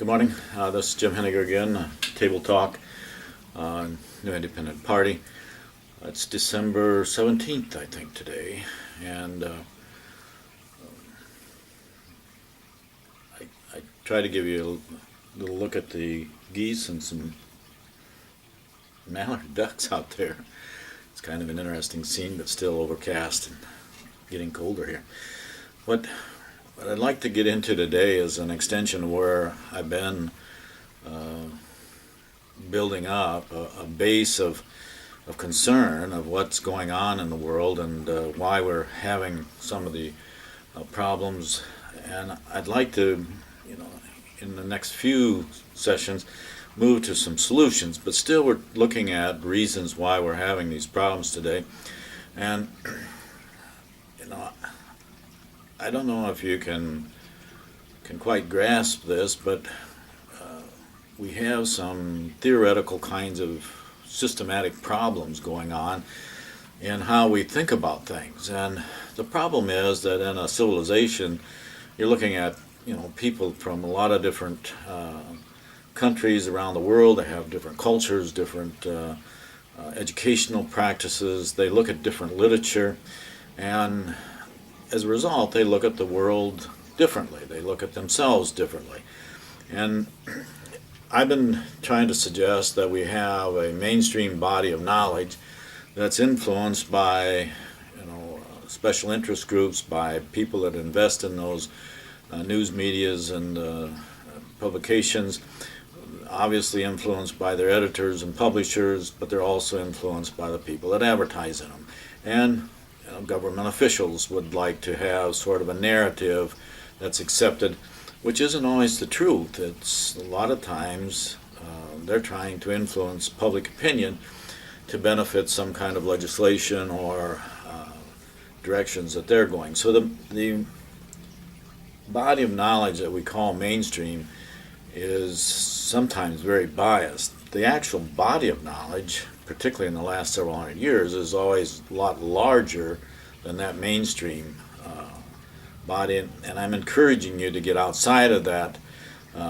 Good morning. This is Jim Hennager again, Table Talk, New Independent Party. It's December 17th, I think, today, and I try to give you a little look at the geese and some mallard ducks out there. It's kind of an interesting scene, but still overcast and getting colder here. What I'd like to get into today is an extension of where I've been building up a base of concern of what's going on in the world and why we're having some of the problems. And I'd like to, in the next few sessions, move to some solutions, but still we're looking at reasons why we're having these problems today. And I don't know if you can quite grasp this, but we have some theoretical kinds of systematic problems going on in how we think about things. And the problem is that in a civilization, you're looking at people from a lot of different countries around the world. They have different cultures, different educational practices. They look at different literature, and as a result, they look at the world differently. They look at themselves differently. And I've been trying to suggest that we have a mainstream body of knowledge that's influenced by special interest groups, by people that invest in those news medias and publications, obviously influenced by their editors and publishers, but they're also influenced by the people that advertise in them. And government officials would like to have sort of a narrative that's accepted, which isn't always the truth. It's a lot of times they're trying to influence public opinion to benefit some kind of legislation or directions that they're going. So the body of knowledge that we call mainstream is sometimes very biased. The actual body of knowledge, particularly in the last several hundred years, is always a lot larger than that mainstream body. And I'm encouraging you to get outside of that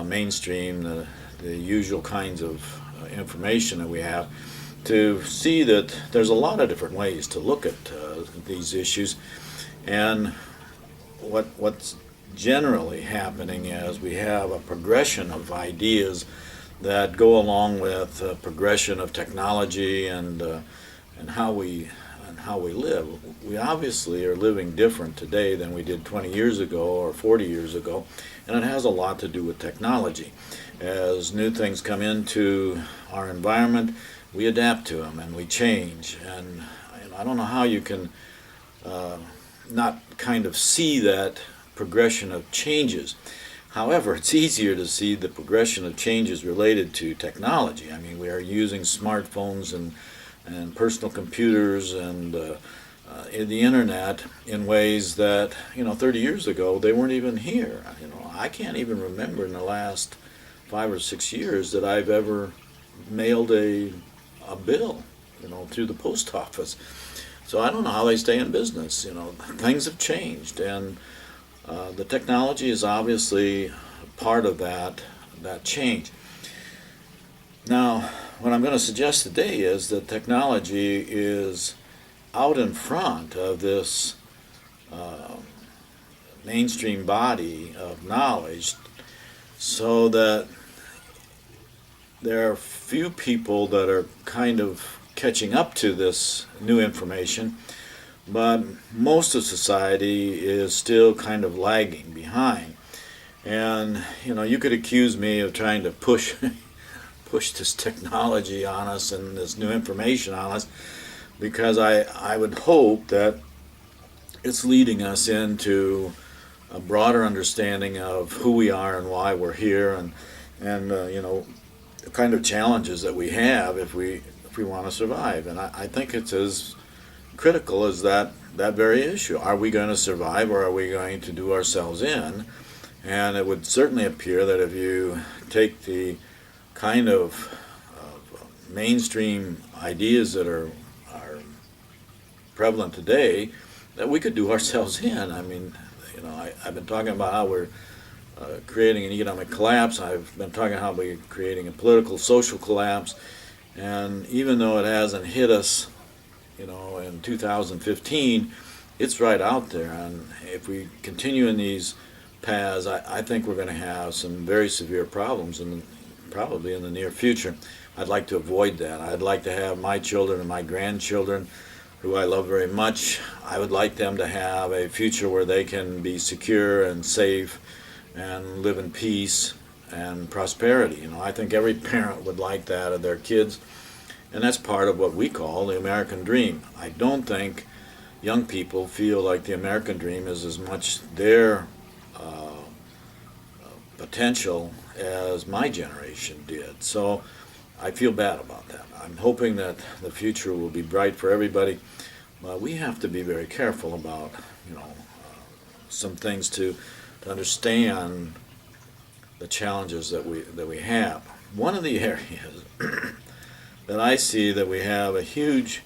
mainstream, the usual kinds of information that we have, to see that there's a lot of different ways to look at these issues. And what's generally happening is we have a progression of ideas that go along with progression of technology and how we live. We obviously are living different today than we did 20 years ago or 40 years ago, and it has a lot to do with technology. As new things come into our environment, we adapt to them and we change. And I don't know how you can not kind of see that progression of changes. However, it's easier to see the progression of changes related to technology. I mean, we are using smartphones and personal computers and the internet in ways that 30 years ago they weren't even here. I can't even remember in the last 5 or 6 years that I've ever mailed a bill through the post office. So I don't know how they stay in business. Things have changed, and the technology is obviously part of that change. Now, what I'm going to suggest today is that technology is out in front of this mainstream body of knowledge, so that there are few people that are kind of catching up to this new information, but most of society is still kind of lagging behind. And you could accuse me of trying to push this technology on us and this new information on us, because I would hope that it's leading us into a broader understanding of who we are and why we're here, and the kind of challenges that we have if we want to survive. And I think it's as critical as that very issue. Are we going to survive, or are we going to do ourselves in? And it would certainly appear that if you take the kind of mainstream ideas that are prevalent today, that we could do ourselves in. I mean, I've been talking about how we're creating an economic collapse. I've been talking how we're creating a political, social collapse. And even though it hasn't hit us, in 2015, it's right out there. And if we continue in these paths, I think we're going to have some very severe problems, probably in the near future. I'd like to avoid that. I'd like to have my children and my grandchildren, who I love very much, I would like them to have a future where they can be secure and safe and live in peace and prosperity. I think every parent would like that of their kids, and that's part of what we call the American dream. I don't think young people feel like the American dream is as much their potential as my generation did. So I feel bad about that. I'm hoping that the future will be bright for everybody, but we have to be very careful about, some things to understand the challenges that we have. One of the areas that I see that we have a huge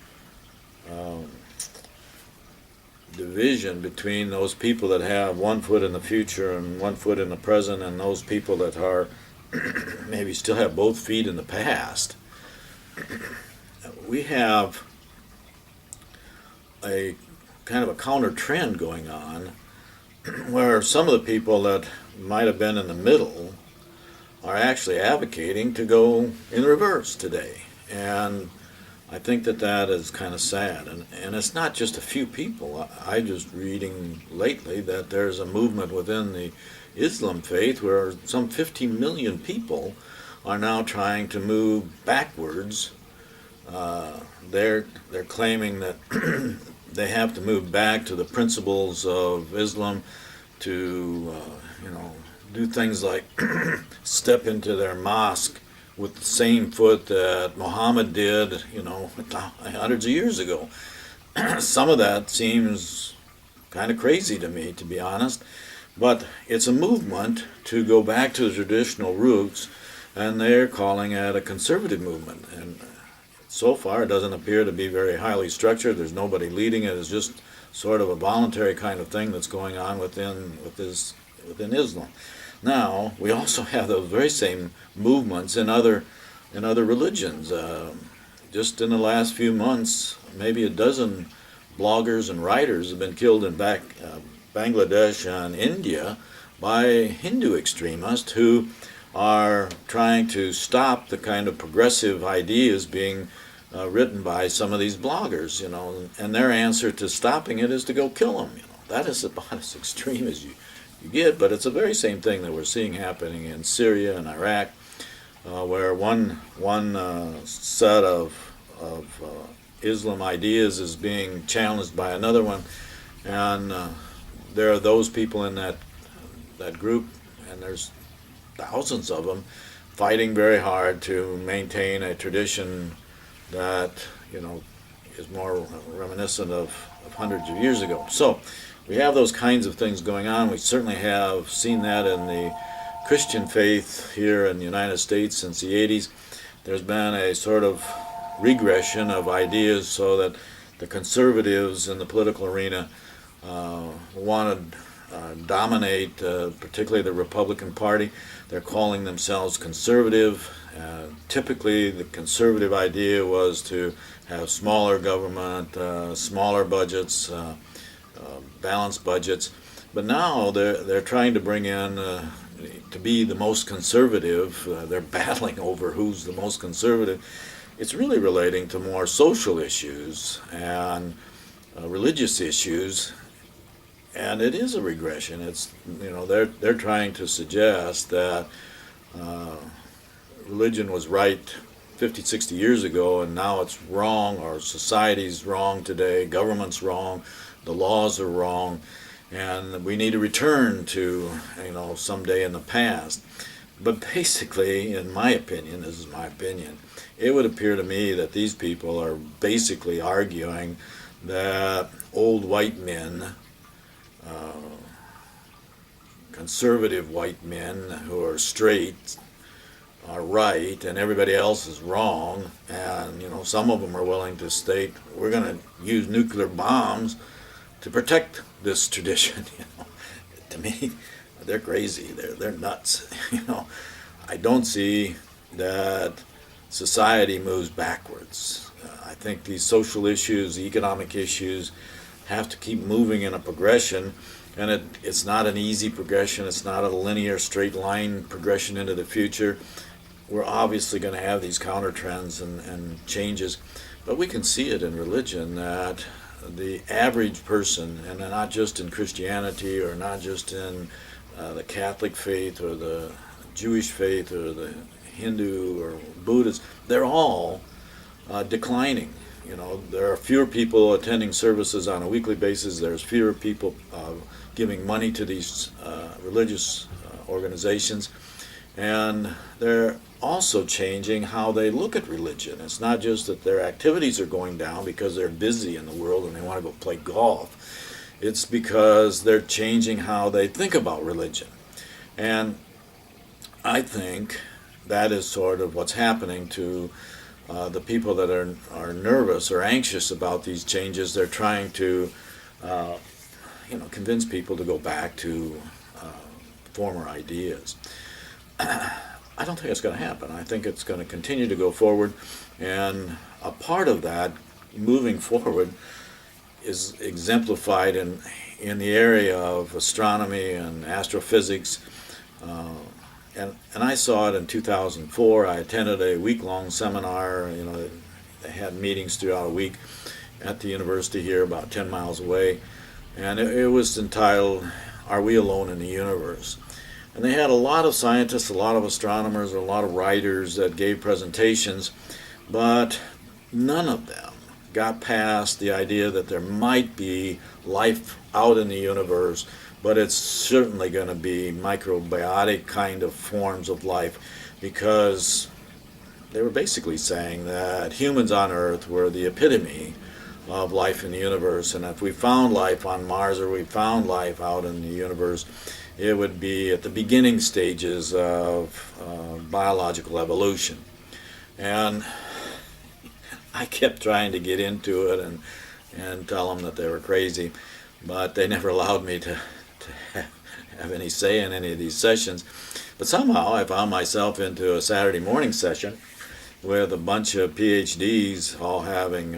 division between those people that have one foot in the future and one foot in the present, and those people that are maybe still have both feet in the past. We have a kind of a counter trend going on where some of the people that might have been in the middle are actually advocating to go in reverse today. And I think that is kind of sad. And it's not just a few people. I just reading lately that there's a movement within the Islam faith where some 50 million people are now trying to move backwards. They're claiming that they have to move back to the principles of Islam to do things like step into their mosque with the same foot that Muhammad did, hundreds of years ago. Some of that seems kind of crazy to me, to be honest, but it's a movement to go back to the traditional roots, and they're calling it a conservative movement. And so far, it doesn't appear to be very highly structured. There's nobody leading it. It's just sort of a voluntary kind of thing that's going on within Islam. Now, we also have those very same movements in other religions. Just in the last few months, maybe a dozen bloggers and writers have been killed in Bangladesh and India by Hindu extremists who are trying to stop the kind of progressive ideas being written by some of these bloggers, and their answer to stopping it is to go kill them. That is about as extreme as you get, but it's the very same thing that we're seeing happening in Syria and Iraq, where one set of Islam ideas is being challenged by another one, and there are those people in that group, and there's thousands of them fighting very hard to maintain a tradition that is more reminiscent of hundreds of years ago. So we have those kinds of things going on. We certainly have seen that in the Christian faith here in the United States since the 80s. There's been a sort of regression of ideas so that the conservatives in the political arena want to dominate, particularly the Republican Party. They're calling themselves conservative. Typically, the conservative idea was to have smaller government, smaller budgets, balanced budgets, but now they're trying to bring in to be the most conservative. They're battling over who's the most conservative. It's really relating to more social issues and religious issues, and it is a regression. It's they're trying to suggest that religion was right 50, 60 years ago, and now it's wrong, or society's wrong today, government's wrong, the laws are wrong, and we need to return to, someday in the past. But basically, in my opinion, this is my opinion, it would appear to me that these people are basically arguing that old white men, conservative white men who are straight, are right and everybody else is wrong, and some of them are willing to state we're going to use nuclear bombs to protect this tradition. To me, they're crazy. They're nuts. I don't see that society moves backwards. I think these social issues, economic issues, have to keep moving in a progression, and it's not an easy progression. It's not a linear, straight line progression into the future. We're obviously going to have these counter trends and changes, but we can see it in religion that the average person, and not just in Christianity or not just in the Catholic faith or the Jewish faith or the Hindu or Buddhist, they're all declining. There are fewer people attending services on a weekly basis. There's fewer people giving money to these religious organizations, and they're also changing how they look at religion. It's not just that their activities are going down because they're busy in the world and they want to go play golf. It's because they're changing how they think about religion. And I think that is sort of what's happening to the people that are nervous or anxious about these changes. They're trying to convince people to go back to former ideas. I don't think it's going to happen. I think it's going to continue to go forward, and a part of that moving forward is exemplified in the area of astronomy and astrophysics. And I saw it in 2004. I attended a week-long seminar. They had meetings throughout a week at the university here about 10 miles away, and it was entitled, "Are We Alone in the Universe?" And they had a lot of scientists, a lot of astronomers, a lot of writers that gave presentations, but none of them got past the idea that there might be life out in the universe, but it's certainly going to be microbiotic kind of forms of life, because they were basically saying that humans on Earth were the epitome of life in the universe, and if we found life on Mars or we found life out in the universe, it would be at the beginning stages of biological evolution. And I kept trying to get into it and tell them that they were crazy, but they never allowed me to have any say in any of these sessions. But somehow I found myself into a Saturday morning session with a bunch of PhDs all having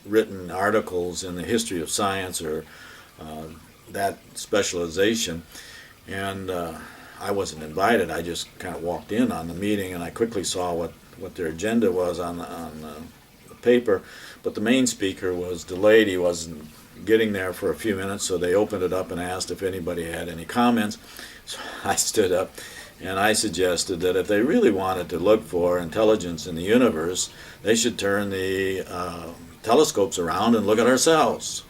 written articles in the history of science or that specialization, and I wasn't invited. I just kind of walked in on the meeting, and I quickly saw what their agenda was on the paper, but the main speaker was delayed. He wasn't getting there for a few minutes, so they opened it up and asked if anybody had any comments. So I stood up and I suggested that if they really wanted to look for intelligence in the universe, they should turn the telescopes around and look at ourselves,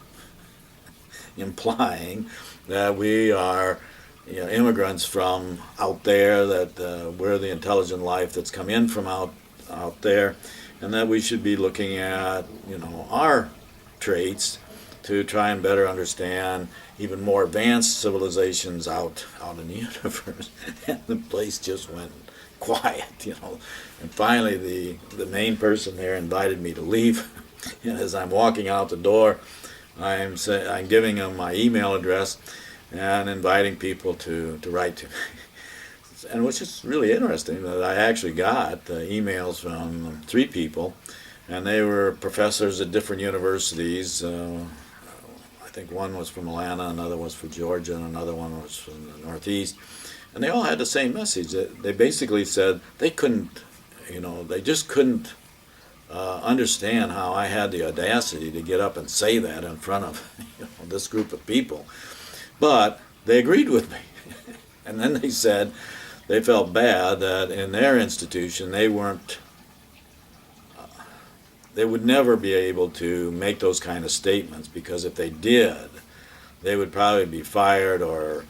implying that we are immigrants from out there, that we're the intelligent life that's come in from out there, and that we should be looking at our traits to try and better understand even more advanced civilizations out in the universe. And the place just went quiet, And finally the main person there invited me to leave. And as I'm walking out the door, I'm giving them my email address and inviting people to write to me. And which is really interesting that I actually got emails from 3 people, and they were professors at different universities. I think one was from Atlanta, another was from Georgia, and another one was from the Northeast. And they all had the same message. They basically said they couldn't, they just couldn't understand how I had the audacity to get up and say that in front of this group of people. But they agreed with me. And then they said they felt bad that in their institution they would never be able to make those kind of statements, because if they did, they would probably be fired or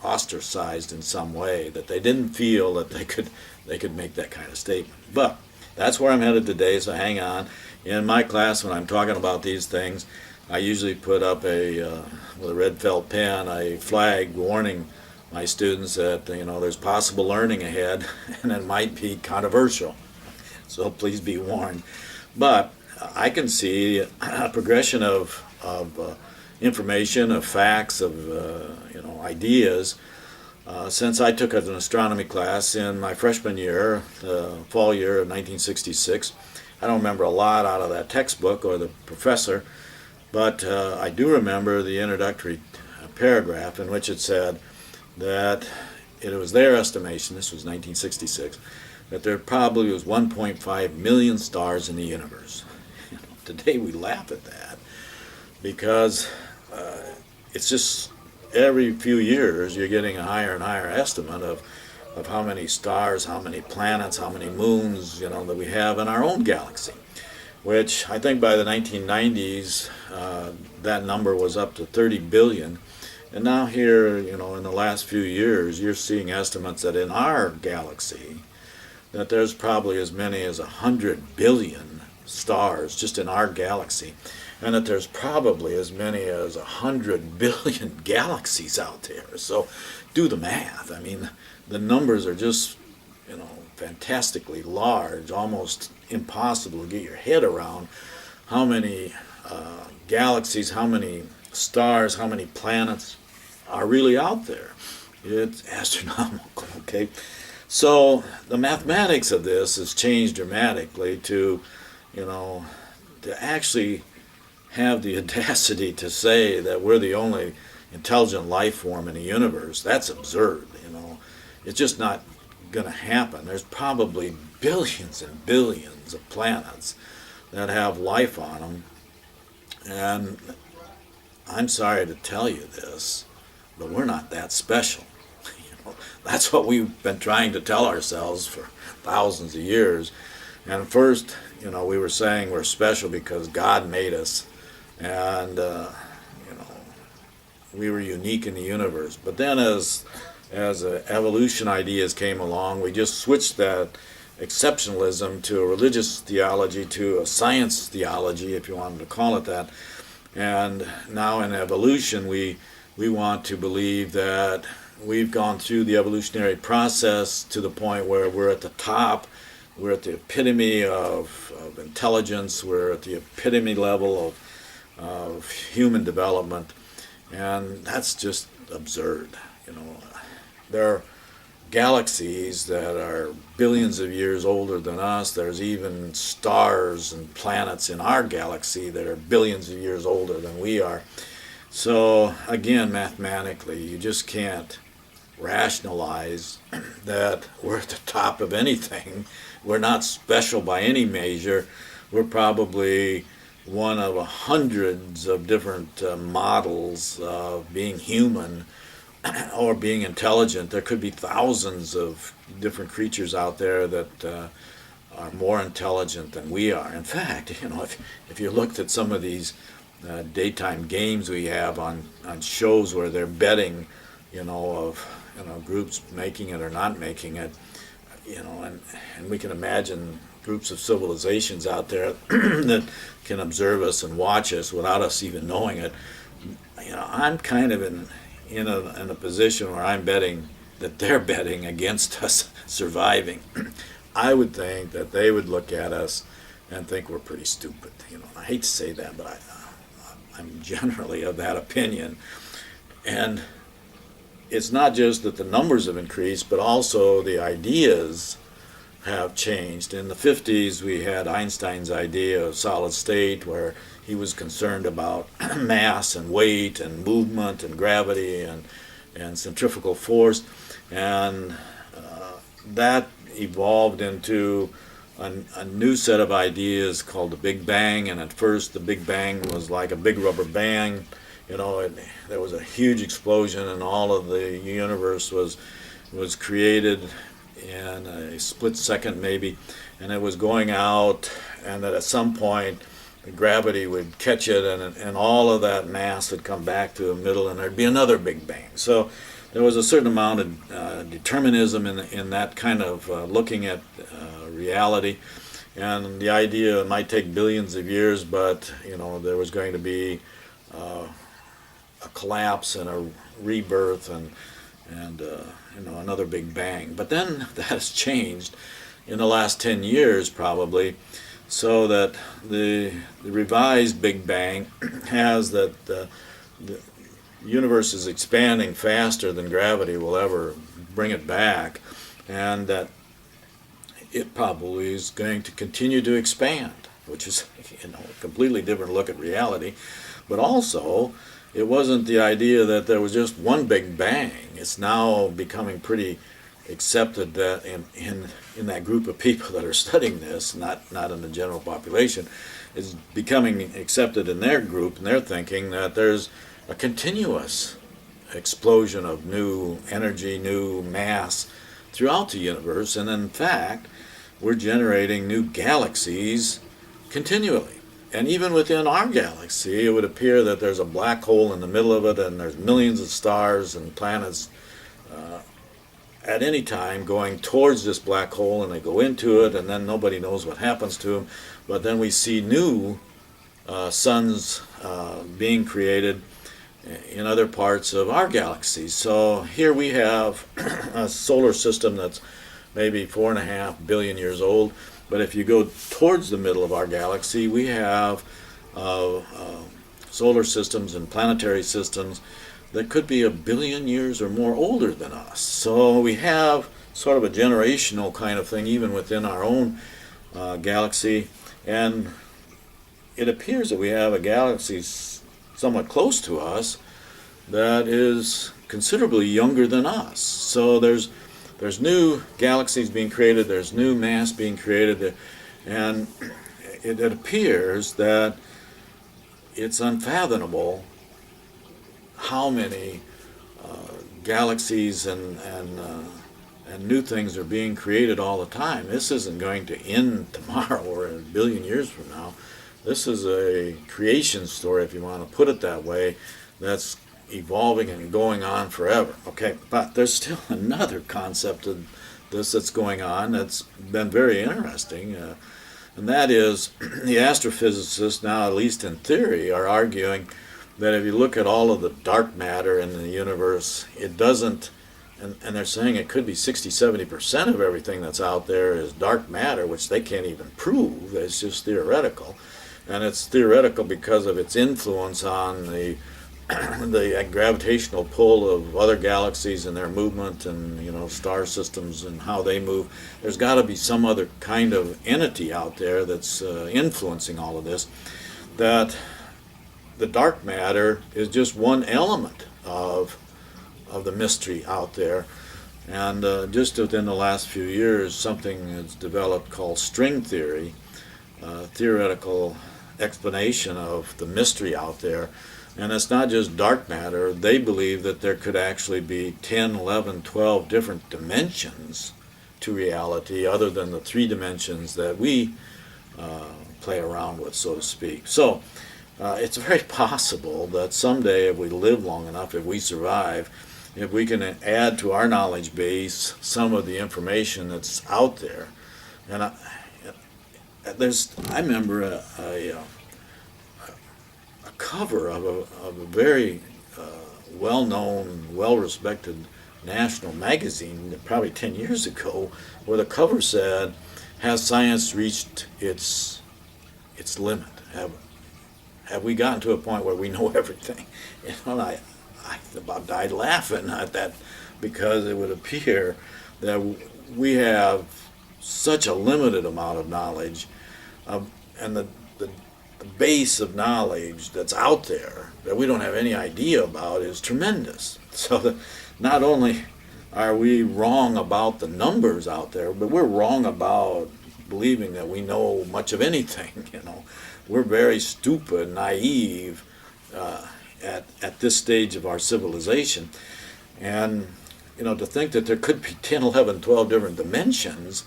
ostracized in some way, that they didn't feel that they could make that kind of statement. But that's where I'm headed today, so hang on. In my class, when I'm talking about these things, I usually put up with a red felt pen, a flag warning my students that there's possible learning ahead, and it might be controversial. So please be warned. But I can see a progression of information, of facts, of ideas. Since I took an astronomy class in my freshman year, the fall year of 1966, I don't remember a lot out of that textbook or the professor, but I do remember the introductory paragraph in which it said that it was their estimation, this was 1966, that there probably was 1.5 million stars in the universe. Today we laugh at that because it's just every few years you're getting a higher and higher estimate of how many stars, how many planets, how many moons, that we have in our own galaxy, which I think by the 1990s that number was up to 30 billion. And now here, in the last few years, you're seeing estimates that in our galaxy, that there's probably as many as 100 billion stars just in our galaxy, and that there's probably as many as 100 billion galaxies out there. So do the math. I mean, the numbers are just, fantastically large, almost impossible to get your head around how many galaxies, how many stars, how many planets are really out there. It's astronomical, okay? So the mathematics of this has changed dramatically to actually have the audacity to say that we're the only intelligent life form in the universe. That's absurd, It's just not going to happen. There's probably billions and billions of planets that have life on them. And I'm sorry to tell you this, but we're not that special. That's what we've been trying to tell ourselves for thousands of years. And first, we were saying we're special because God made us, and we were unique in the universe. But then as evolution ideas came along, we just switched that exceptionalism to a religious theology, to a science theology, if you wanted to call it that. And now in evolution, we want to believe that we've gone through the evolutionary process to the point where we're at the top, we're at the epitome of intelligence, we're at the epitome level of human development, and that's just absurd. There are galaxies that are billions of years older than us. There's even stars and planets in our galaxy that are billions of years older than we are. So again, mathematically, you just can't rationalize that we're at the top of anything. We're not special by any measure. We're probably one of hundreds of different models of being human or being intelligent. There could be thousands of different creatures out there that are more intelligent than we are. In fact, if you looked at some of these daytime games we have on shows where they're betting, of groups making it or not making it, and we can imagine groups of civilizations out there that can observe us and watch us without us even knowing it. I'm kind of in a position where I'm betting that they're betting against us surviving. I would think that they would look at us and think we're pretty stupid. I hate to say that, but I'm generally of that opinion. And it's not just that the numbers have increased, but also the ideas have changed. In the 50s, we had Einstein's idea of solid state, where he was concerned about mass and weight and movement and gravity and centrifugal force. And that evolved into a new set of ideas called the Big Bang. And at first, the Big Bang was like a big rubber band. There was a huge explosion, and all of the universe was created in a split second maybe, and it was going out, and that at some point gravity would catch it, and all of that mass would come back to the middle, and there'd be another Big Bang. So there was a certain amount of determinism in that kind of looking at reality, and the idea it might take billions of years, but there was going to be a collapse and a rebirth and another Big Bang. But then that has changed in the last 10 years probably, so that the revised Big Bang has that the universe is expanding faster than gravity will ever bring it back, and that it probably is going to continue to expand, which is, a completely different look at reality. But also, it wasn't the idea that there was just one big bang. It's now becoming pretty accepted that in that group of people that are studying this, not in the general population, is becoming accepted in their group and their thinking that there's a continuous explosion of new energy, new mass throughout the universe, and in fact, we're generating new galaxies continually. And even within our galaxy, it would appear that there's a black hole in the middle of it, and there's millions of stars and planets at any time going towards this black hole, and they go into it, and then nobody knows what happens to them. But then we see new suns being created in other parts of our galaxy. So here we have a solar system that's maybe 4.5 billion years old. But if you go towards the middle of our galaxy, we have solar systems and planetary systems that could be 1 billion years or more older than us. So we have sort of a generational kind of thing even within our own galaxy. And it appears that we have a galaxy somewhat close to us that is considerably younger than us. So there's new galaxies being created, there's new mass being created, and it appears that it's unfathomable how many galaxies and new things are being created all the time. This isn't going to end tomorrow or 1 billion years from now. This is a creation story, if you want to put it that way, that's evolving and going on forever. Okay, but there's still another concept of this that's going on that's been very interesting, and that is the astrophysicists now, at least in theory, are arguing that if you look at all of the dark matter in the universe, it doesn't, and they're saying it could be 60-70% of everything that's out there is dark matter, which they can't even prove. It's just theoretical. And it's theoretical because of its influence on the gravitational pull of other galaxies and their movement, and star systems and how they move. There's got to be some other kind of entity out there that's influencing all of this. That the dark matter is just one element of the mystery out there. And just within the last few years, something has developed called string theory, theoretical explanation of the mystery out there. And it's not just dark matter. They believe that there could actually be 10, 11, 12 different dimensions to reality other than the 3 dimensions that we play around with, so to speak. So it's very possible that someday, if we live long enough, if we survive, if we can add to our knowledge base some of the information that's out there. And I remember a cover of a very well-known, well-respected national magazine, probably 10 years ago, where the cover said, "Has science reached its limit? Have we gotten to a point where we know everything?" And I about died laughing at that, because it would appear that we have such a limited amount of knowledge, and the base of knowledge that's out there that we don't have any idea about is tremendous. So that not only are we wrong about the numbers out there, but we're wrong about believing that we know much of anything. We're very stupid, naive at this stage of our civilization. And to think that there could be 10, 11, 12 different dimensions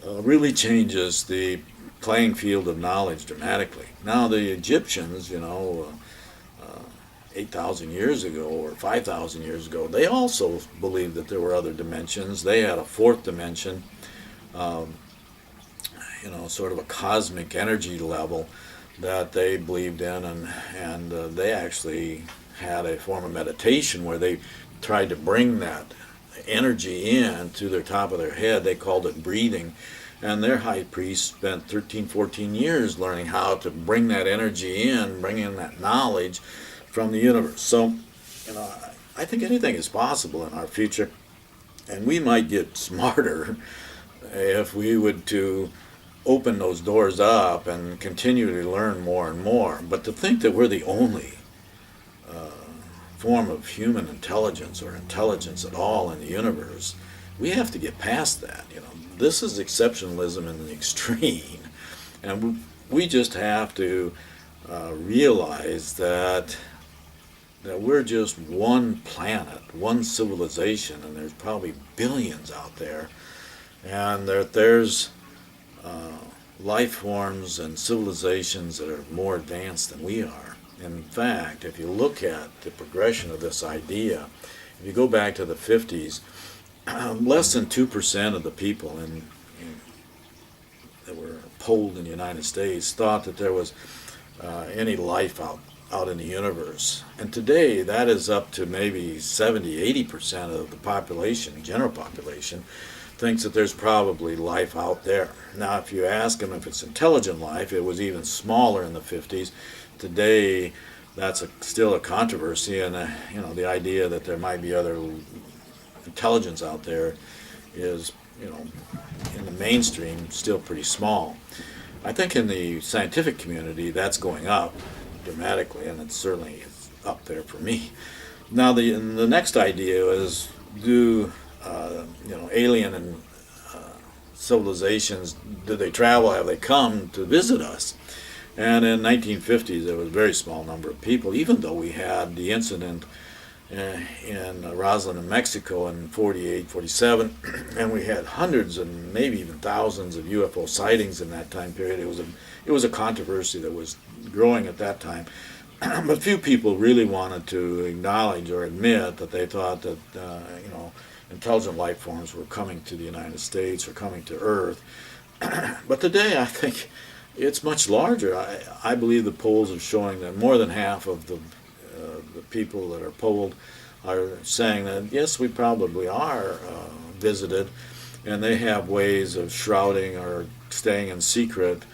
really changes the playing field of knowledge dramatically. Now the Egyptians, 8,000 years ago or 5,000 years ago, they also believed that there were other dimensions. They had a 4th dimension, sort of a cosmic energy level that they believed in, and they actually had a form of meditation where they tried to bring that energy in through their top of their head. They called it breathing. And their high priest spent 13, 14 years learning how to bring that energy in, bring in that knowledge, from the universe. So, you know, I think anything is possible in our future, and we might get smarter if we would to open those doors up and continue to learn more and more. But to think that we're the only form of human intelligence or intelligence at all in the universe, we have to get past that. You know, this is exceptionalism in the extreme, and we just have to realize that we're just one planet, one civilization, and there's probably billions out there, and there's life forms and civilizations that are more advanced than we are. In fact, if you look at the progression of this idea, if you go back to the 50s, less than 2% of the people that were polled in the United States thought that there was any life out in the universe. And today, that is up to maybe 70-80% of the population, general population, thinks that there's probably life out there. Now, if you ask them if it's intelligent life, it was even smaller in the 50s. Today, that's still a controversy, and you know, the idea that there might be other intelligence out there is, you know, in the mainstream still pretty small. I think in the scientific community that's going up dramatically, and it's certainly up there for me. Now, the next idea is, do you know, alien and civilizations, do they travel? Have they come to visit us? And in 1950s, there was a very small number of people, even though we had the incident in Roslyn, in Mexico in 48, 47, and we had hundreds and maybe even thousands of UFO sightings in that time period. It was a controversy that was growing at that time. But few people really wanted to acknowledge or admit that they thought that you know, intelligent life forms were coming to the United States or coming to Earth. But today, I think it's much larger. I believe the polls are showing that more than half of the people that are polled are saying that yes, we probably are visited, and they have ways of shrouding or staying in secret.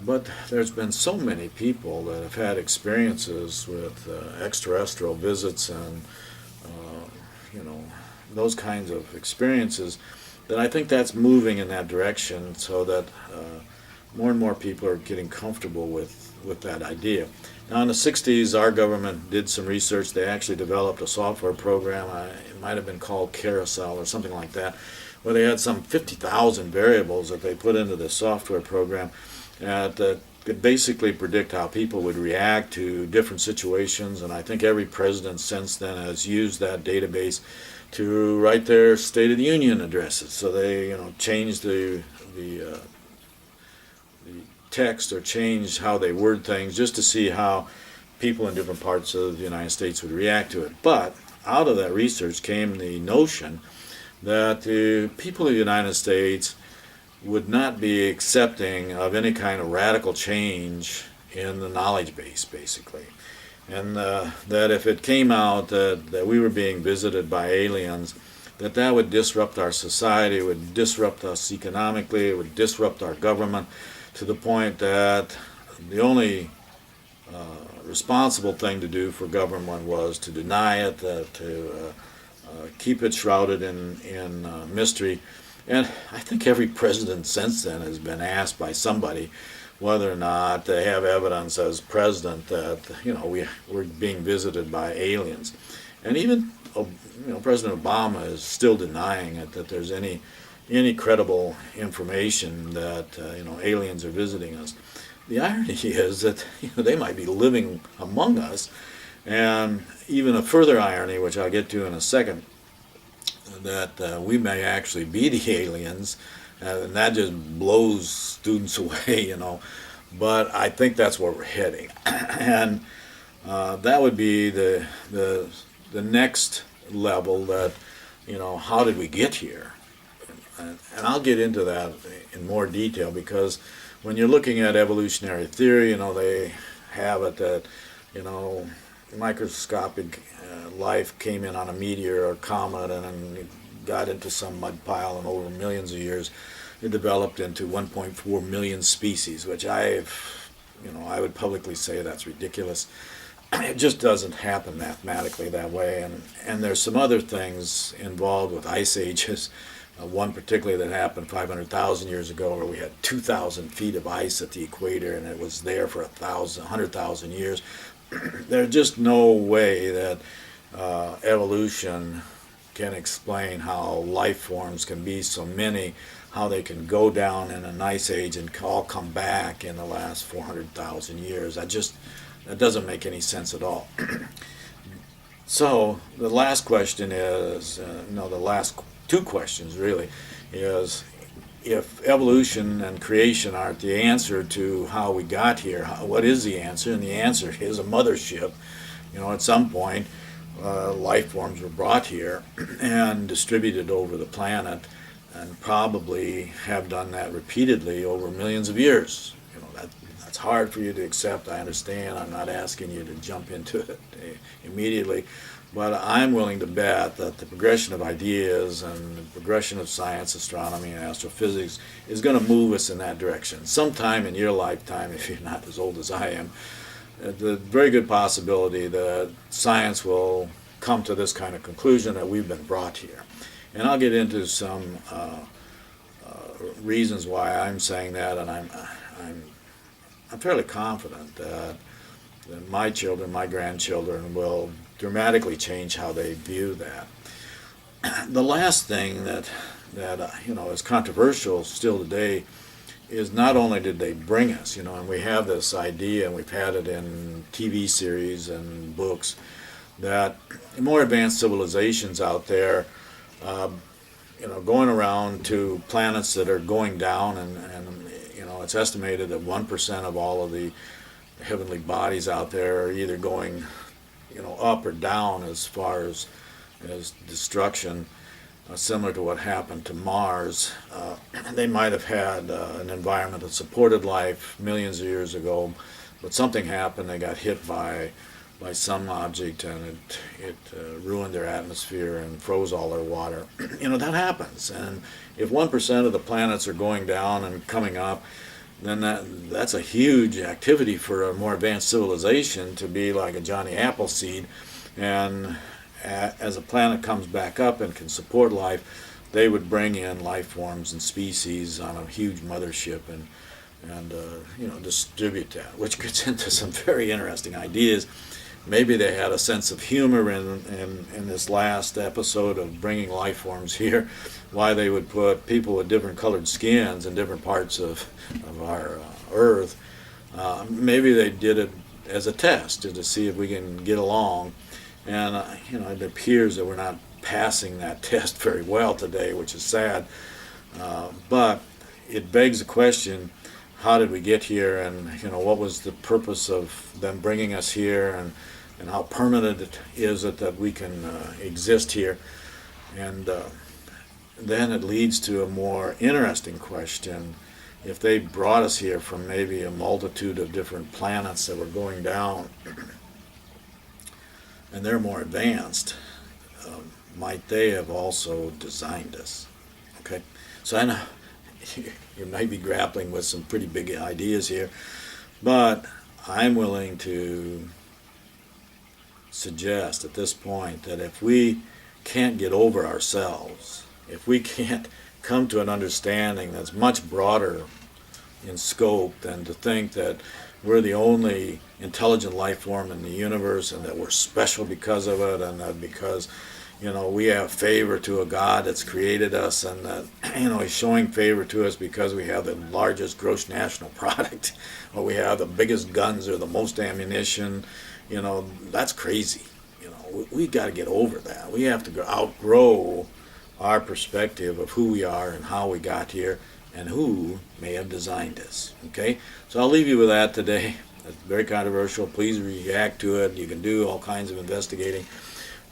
But there's been so many people that have had experiences with extraterrestrial visits and you know, those kinds of experiences, that I think that's moving in that direction, so that more and more people are getting comfortable with that idea. Now, in the 60s, our government did some research. They actually developed a software program. It might have been called Carousel or something like that, where they had some 50,000 variables that they put into this software program that could basically predict how people would react to different situations. And I think every president since then has used that database to write their State of the Union addresses. So they, you know, changed the text or change how they word things just to see how people in different parts of the United States would react to it. But out of that research came the notion that the people of the United States would not be accepting of any kind of radical change in the knowledge base, basically. And that if it came out that we were being visited by aliens, that would disrupt our society, it would disrupt us economically, it would disrupt our government, to the point that the only responsible thing to do for government was to deny it, to keep it shrouded in mystery. And I think every president since then has been asked by somebody whether or not they have evidence as president that, you know, we're being visited by aliens. And even, you know, President Obama is still denying it, that there's any credible information that you know, aliens are visiting us. The irony is that, you know, they might be living among us, and even a further irony, which I'll get to in a second, that we may actually be the aliens, and that just blows students away, you know. But I think that's where we're heading, and that would be the next level. That, you know, how did we get here? And I'll get into that in more detail, because when you're looking at evolutionary theory, you know, they have it that, you know, microscopic life came in on a meteor or comet and then got into some mud pile, and over millions of years it developed into 1.4 million species, which I would publicly say that's ridiculous. it just doesn't happen mathematically that way. And there's some other things involved with ice ages. One particularly that happened 500,000 years ago, where we had 2,000 feet of ice at the equator, and it was there for 100,000 years. There's just no way that evolution can explain how life forms can be so many, how they can go down in an ice age and all come back in the last 400,000 years. That doesn't make any sense at all. So the last question is, the last two questions really, is if evolution and creation aren't the answer to how we got here, what is the answer? And the answer is a mothership. At some point, life forms were brought here and distributed over the planet, and probably have done that repeatedly over millions of years. That's hard for you to accept. I understand. I'm not asking you to jump into it immediately, but I'm willing to bet that the progression of ideas and the progression of science, astronomy, and astrophysics is going to move us in that direction. Sometime in your lifetime, if you're not as old as I am, the very good possibility that science will come to this kind of conclusion that we've been brought here. And I'll get into some reasons why I'm saying that, and I'm fairly confident that my children, my grandchildren, will dramatically change how they view that. The last thing that is controversial still today is not only did they bring us, and we have this idea, and we've had it in TV series and books, that more advanced civilizations out there, going around to planets that are going down, and it's estimated that 1% of all of the heavenly bodies out there are either going, up or down as far as destruction, similar to what happened to Mars. They might have had an environment that supported life millions of years ago, but something happened. They got hit by some object, and it ruined their atmosphere and froze all their water. That happens. And if 1% of the planets are going down and coming up, then that's a huge activity for a more advanced civilization to be like a Johnny Appleseed. And as a planet comes back up and can support life, they would bring in life forms and species on a huge mothership and distribute that, which gets into some very interesting ideas. Maybe they had a sense of humor in this last episode of bringing life forms here, why they would put people with different colored skins in different parts of our Earth. Maybe they did it as a test to see if we can get along. And it appears that we're not passing that test very well today, which is sad. But it begs the question, how did we get here, and what was the purpose of them bringing us here, and how permanent is it that we can exist here? And then it leads to a more interesting question. If they brought us here from maybe a multitude of different planets that were going down, and they're more advanced, might they have also designed us? Okay, so I know you might be grappling with some pretty big ideas here, but I'm willing to suggest at this point that if we can't get over ourselves, if we can't come to an understanding that's much broader in scope than to think that we're the only intelligent life form in the universe and that we're special because of it, and that because we have favor to a God that's created us, and that he's showing favor to us because we have the largest gross national product, or we have the biggest guns or the most ammunition. That's crazy. We got to get over that. We have to outgrow our perspective of who we are and how we got here and who may have designed us. Okay, so I'll leave you with that today. It's very controversial. Please react to it. You can do all kinds of investigating,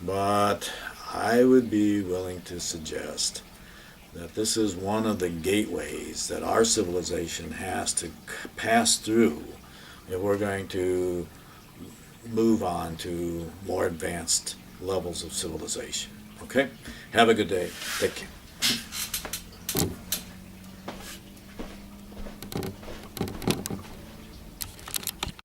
but I would be willing to suggest that this is one of the gateways that our civilization has to pass through if we're going to move on to more advanced levels of civilization. Okay? Have a good day. Take care.